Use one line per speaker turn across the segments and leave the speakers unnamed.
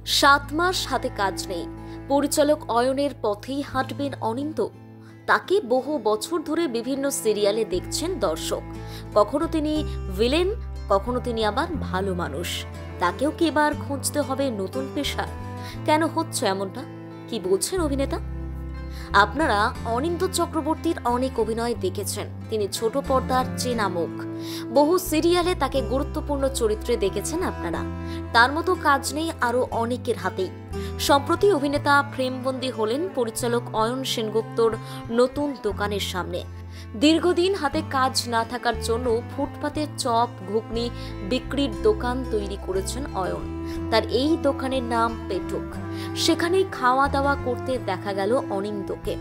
7 মাস হাতে কাজ নেই, পরিচালক অয়নের পথেই হাঁটবেন অনিন্দ। তাকে বহু বছর ধরে বিভিন্ন সিরিয়ালে দেখছেন দর্শক। কখনো তিনি ভিলেন, কখনো তিনি আবার ভালো মানুষ। তাকেও কি এবার খুঁজতে হবে নতুন পেশা? কেন হচ্ছে এমনটা? কি বলছেন অভিনেতা? আপনারা অনিন্দ চক্রবর্তীর অনেক অভিনয় দেখেছেন। তিনি ছোট পর্দার চেনা মুখ। বহু সিরিয়ালে তাকে গুরুত্বপূর্ণ চরিত্রে দেখেছেন আপনারা। তার মতো কাজ নেই আরো অনেকের হাতেই। সম্প্রতি অভিনেতা ফ্রেমবন্দি হলেন পরিচালক অয়ন সেনগুপ্তর নতুন দোকানের সামনে। দীর্ঘদিন হাতে কাজ না থাকার জন্য ফুটপাতে চপ ঘুগনি বিক্রির দোকান তৈরি করেছেন অয়ন। তার এই দোকানের নাম পেটুক। সেখানেই খাওয়া দাওয়া করতে দেখা গেল অনিন্দকে।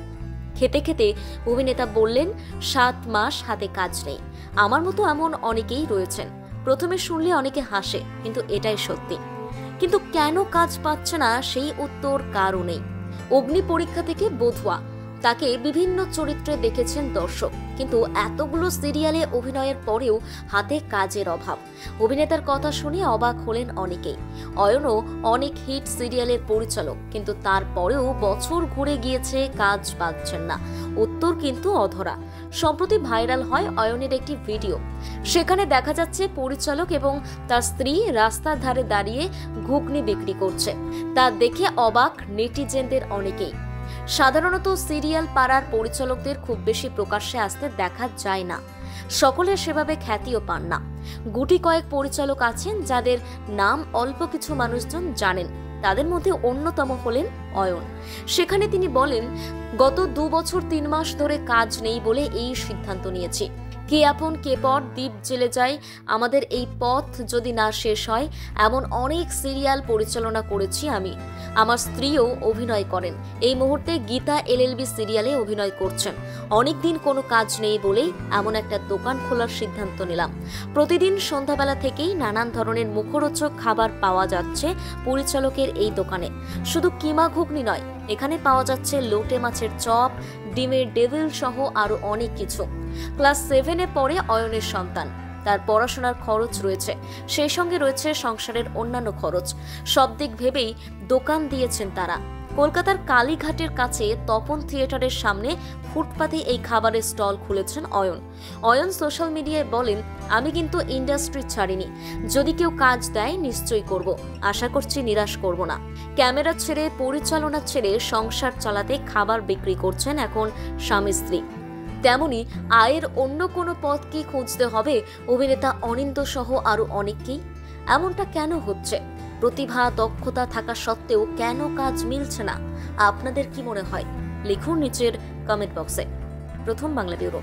খেতে খেতে অভিনেতা বললেন, 7 মাস হাতে কাজ নেই। আমার মতো এমন অনেকেই রয়েছেন। প্রথমে শুনলে অনেকে হাসে, কিন্তু এটাই সত্যি। কিন্তু কেন কাজ পাচ্ছে না সেই উত্তর কারও নেই। অগ্নি পরীক্ষা থেকে বধুয়া, তাকে বিভিন্ন চরিত্রে দেখেছেন দর্শক, কিন্তু এতগুলো সিরিয়ালে অভিনয়ের পরেও হাতে কাজের অভাব। অভিনেতার কথা শুনে অবাক হলেন অনেকেই। অয়নও অনেক হিট সিরিয়ালের পরিচালক, কিন্তু তারপরেও বছর ঘুরে গিয়েছে, কাজ পাচ্ছেন না। উত্তর কিন্তু অধরা। সম্প্রতি ভাইরাল হয় অয়নের একটি ভিডিও। সেখানে দেখা যাচ্ছে পরিচালক এবং তার স্ত্রী রাস্তার ধারে দাঁড়িয়ে ঘুগনি বিক্রি করছে। তা দেখে অবাক নেটিজেনদের অনেকেই। সাধারণত সিরিয়াল পাড়ার পরিচালকদের খুব বেশি প্রকাশ্যে আসতে দেখা যায় না। সকলে সেভাবে খ্যাতিও পান না। গুটি কয়েক পরিচালক আছেন যাদের নাম অল্প কিছু মানুষজন জানেন। তাদের মধ্যে অন্যতম হলেন অয়ন। সেখানে তিনি বলেন, গত 2 বছর 3 মাস ধরে কাজ নেই বলে এই সিদ্ধান্ত নিয়েছি। কে আপন কে পর দ্বীপ জেলে যায়। আমাদের এই পথ যদি না শেষ হয়, এমন অনেক সিরিয়াল পরিচালনা করেছি আমি। আমার স্ত্রীও অভিনয় করেন। এই মুহূর্তে গীতা এলএলবি সিরিয়ালে অভিনয় করছেন। অনেকদিন কোনো কাজ নেই বলেই এমন একটা দোকান খোলার সিদ্ধান্ত নিলাম। প্রতিদিন সন্ধ্যাবেলা থেকেই নানান ধরনের মুখরোচক খাবার পাওয়া যাচ্ছে পরিচালকের এই দোকানে। শুধু কিমা ঘুগনি নয়, এখানে পাওয়া যাচ্ছে লোটে মাছের চপ, ডিমের ডেভিল সহ আরো অনেক কিছু। ক্লাস 7-এ পড়ে অয়নের সন্তান। তার পড়াশোনার খরচ রয়েছে, সেই সঙ্গে রয়েছে সংসারের অন্যান্য খরচ। সব দিক ভেবেই দোকান দিয়েছেন তারা। কলকাতার কালীঘাটের কাছে তপন থিয়েটারের সামনে ফুটপাতে এই খাবারের স্টল খুলেছেন অয়ন। অয়ন সোশ্যাল মিডিয়ায় বলেন, আমি কিন্তু ইন্ডাস্ট্রি ছাড়িনি। যদি কেউ কাজ দেয় নিশ্চয়ই করব। আশা করছি নিরাশ করব না। ক্যামেরা ছেড়ে, পরিচালনা ছেড়ে সংসার চালাতে খাবার বিক্রি করছেন এখন স্বামী স্ত্রী। তেমনি আয়ের অন্য কোনো পথ কি খুঁজতে হবে অভিনেতা অনিন্দ সহ আরো অনেককেই? এমনটা কেন হচ্ছে? প্রতিভা দক্ষতা থাকা সত্ত্বেও কেন কাজ মিলছে না? আপনাদের কি মনে হয়? লিখুন নিচের কমেন্ট বক্সে। প্রথম বাংলা ব্যুরো।